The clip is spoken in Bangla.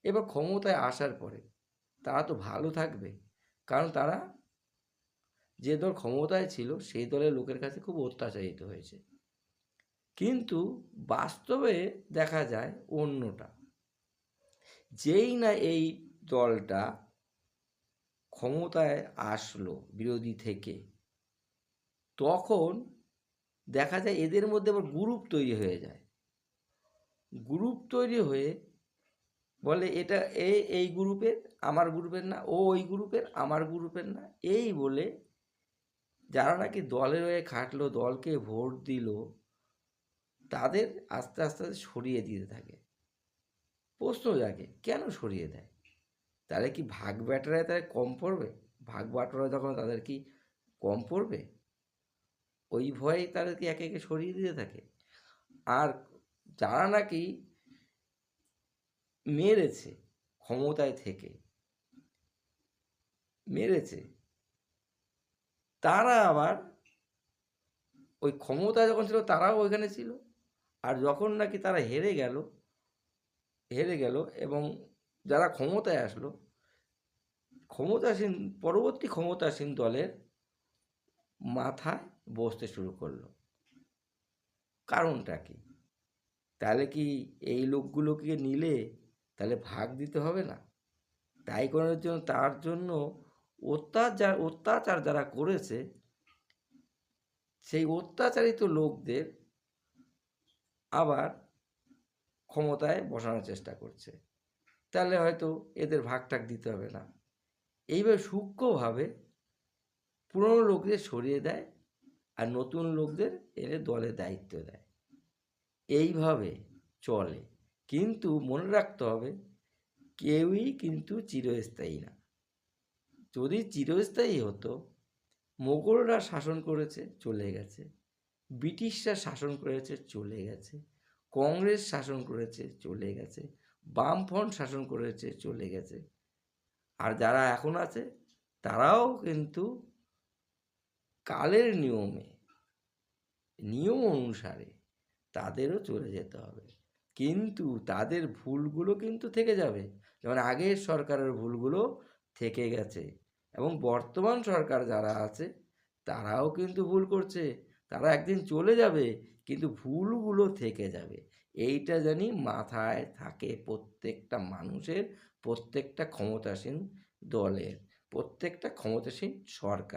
এবার ক্ষমতায় আসার পরে তারা তো ভালো থাকবে, কারণ তারা যে দল ক্ষমতায় ছিল সেই দলের লোকের কাছে খুব অত্যাচারিত হয়েছে। কিন্তু বাস্তবে দেখা যায় অন্যটা। যেই না এই দলটা ক্ষমতায় আসলো বিরোধী থেকে, তখন দেখা যায় এদের মধ্যে আবার গ্রুপ তৈরি হয়ে যায়। গ্রুপ তৈরি হয়ে বলে এটা এই গ্রুপের, আমার গ্রুপের না, ও ওই গ্রুপের, আমার গ্রুপের না, এই বলে যারা নাকি দলের হয়ে খাটলো, দলকে ভোট দিল, তাদের আস্তে আস্তে সরিয়ে দিতে থাকে। প্রশ্ন জাগে কেন সরিয়ে দেয়? তাহলে কি ভাগ ব্যাটারায় তাদের কম পড়বে? ভাগ বাটোয়ারা যখন তাদের কি কম পড়বে? ওই ভয়েই তাদেরকে একে একে সরিয়ে দিতে থাকে। আর যারা নাকি মেরেছে ক্ষমতায় থেকে, মেরেছে, তারা আবার ওই ক্ষমতায় যখন ছিল তারাও ওইখানে ছিল। আর যখন নাকি তারা হেরে গেল এবং যারা ক্ষমতায় আসলো, ক্ষমতাসীন পরবর্তী ক্ষমতাসীন দলের মাথায় বসতে শুরু করলো। কারণটা কি? তাহলে কি এই লোকগুলোকে নিলে তাহলে ভাগ দিতে হবে না? তাই করার জন্য, তার জন্য অত্যাচার যারা করেছে সেই অত্যাচারিত লোকদের আবার ক্ষমতায় বসানোর চেষ্টা করছে। তাহলে হয়তো এদের ভাগ টাগ দিতে হবে না। এইভাবে সূক্ষ্মভাবে পুরনো লোকদের সরিয়ে দেয় আর নতুন লোকদের এনে দলে দায়িত্ব দেয়। এইভাবে চলে। কিন্তু মনে রাখতে হবে, কেউই কিন্তু চিরস্থায়ী না। যদি চিরস্থায়ী হতো, মোগলরা শাসন করেছে, চলে গেছে, ব্রিটিশরা শাসন করেছে, চলে গেছে, কংগ্রেস শাসন করেছে, চলে গেছে, বামফ্রন্ট শাসন করেছে, চলে গেছে, আর যারা এখন আছে তারাও কিন্তু কালের নিয়ম অনুসারে তাদেরও চলে যেতে হবে। কিন্তু তাদের ভুলগুলো কিন্তু থেকে যাবে, যেমন আগের সরকারের ভুলগুলো থেকে গেছে। এবং বর্তমান সরকার যারা আছে তারাও কিন্তু ভুল করছে, তারা একদিন চলে যাবে, কিন্তু ভুলগুলো থেকে যাবে। এইটা জানি মাথায় থাকে প্রত্যেকটা মানুষের, প্রত্যেকটা ক্ষমতাসীন দলের, প্রত্যেকটা ক্ষমতাসীন সরকার।